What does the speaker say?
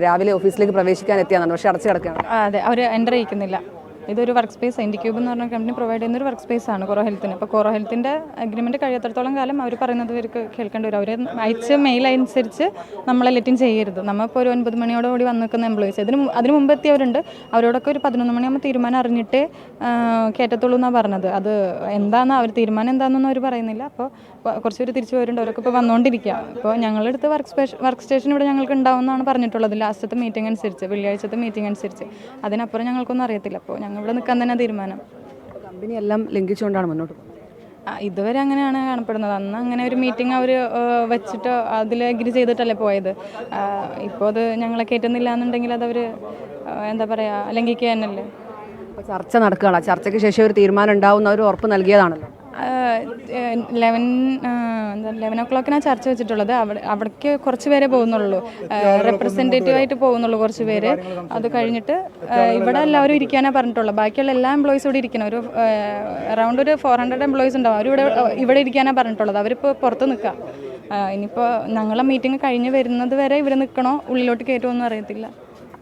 രാവിലെ ഓഫീസിലേക്ക് പ്രവേശിക്കാൻ എത്തിയാണ് പക്ഷേ അടച്ചു കിടക്കുകയാണ്. അതെ, അവർ എൻ്റർ ചെയ്യിക്കുന്നില്ല. ഇതൊരു വർക്ക് സ്പേസ് ഇൻഡിക്യൂബ് എന്ന് പറഞ്ഞ കമ്പനി പ്രൊവൈഡ് ചെയ്യുന്ന ഒരു വർക്ക് സ്പേസ് ആണ് കോറോ ഹെൽത്തിന്. അപ്പോൾ കോറോ ഹെൽത്തിൻ്റെ അഗ്രിമെൻറ്റ് കഴിയാത്തടത്തോളം കാലം അവർ പറയുന്നത് ഇവർക്ക് കേൾക്കേണ്ടി വരും. അവർ അയച്ച മെയിൽ അനുസരിച്ച് നമ്മളെ ലെറ്റിൻ ചെയ്യരുത്. നമ്മളിപ്പോൾ ഒരു 9 മണിയോടുകൂടി വന്ന് നിൽക്കുന്ന എംപ്ലോയീസ് അതിന് മുമ്പ് എത്തിയവരുണ്ട്. അവരോടൊക്കെ ഒരു 11 മണിയാകുമ്പോൾ തീരുമാനം അറിഞ്ഞിട്ടേ കയറ്റത്തുള്ളൂ എന്നാണ് പറഞ്ഞത്. അത് എന്താണെന്ന് അവർ തീരുമാനം എന്താണെന്നൊന്നും അവർ പറയുന്നില്ല. അപ്പോൾ കുറച്ച് പേര് തിരിച്ചു പോരുന്നുണ്ട്. അവരൊക്കെ ഇപ്പോൾ വന്നുകൊണ്ടിരിക്കുക. അപ്പോൾ ഞങ്ങളെടുത്ത് വർക്ക് സ്റ്റേഷൻ ഇവിടെ ഞങ്ങൾക്ക് ഉണ്ടാവുമെന്നാണ് പറഞ്ഞിട്ടുള്ളത് ലാസ്റ്റത്തെ മീറ്റിംഗ് അനുസരിച്ച്, വെള്ളിയാഴ്ചത്തെ മീറ്റിംഗ് അനുസരിച്ച്. അതിനപ്പുറം ഞങ്ങൾക്കൊന്നും അറിയത്തില്ല. അപ്പോൾ ഞങ്ങൾ ഇവിടെ നിൽക്കാൻ തന്നെ തീരുമാനം. കമ്പനി എല്ലാം ലംഘിച്ചുകൊണ്ടാണ് മുന്നോട്ട് പോകുന്നത്. ഇതുവരെ അങ്ങനെയാണ് കാണപ്പെടുന്നത്. അന്ന് അങ്ങനെ ഒരു മീറ്റിംഗ് അവർ വെച്ചിട്ട് അതിൽ അഗ്രി ചെയ്തിട്ടല്ലേ പോയത്. ഇപ്പോൾ അത് ഞങ്ങളെ കയറ്റുന്നില്ല എന്നുണ്ടെങ്കിൽ അതവർ എന്താ പറയുക, ലംഘിക്കുക തന്നെയല്ലേ. അപ്പോൾ ചർച്ച നടക്കുകയാണ്. ചർച്ചയ്ക്ക് ശേഷം ഒരു തീരുമാനം ഉണ്ടാവുന്ന ഒരു ഉറപ്പ് നൽകിയതാണല്ലോ. 11 o'clock ചർച്ച വെച്ചിട്ടുള്ളത്. അവിടേക്ക് കുറച്ച് പേരെ പോകുന്നുള്ളൂ, റെപ്രസെൻറ്റേറ്റീവായിട്ട് പോകുന്നുള്ളൂ കുറച്ച് പേര്. അത് കഴിഞ്ഞിട്ട് ഇവിടെ എല്ലാവരും ഇരിക്കാനാണ് പറഞ്ഞിട്ടുള്ളത്. ബാക്കിയുള്ള എല്ലാ എംപ്ലോയീസും ഇവിടെ ഇരിക്കണം. ഒരു അറൗണ്ട് ഒരു 400 എംപ്ലോയീസ് ഉണ്ടാവും. ഇവിടെ ഇരിക്കാനാണ് പറഞ്ഞിട്ടുള്ളത്. അവരിപ്പോൾ പുറത്ത് നിൽക്കുക. ഇനിയിപ്പോൾ ഞങ്ങളെ മീറ്റിംഗ് കഴിഞ്ഞ് വരുന്നത് വരെ ഇവർ നിൽക്കണോ ഉള്ളിലോട്ട് കയറ്റുമോ ഒന്നും അറിയത്തില്ല.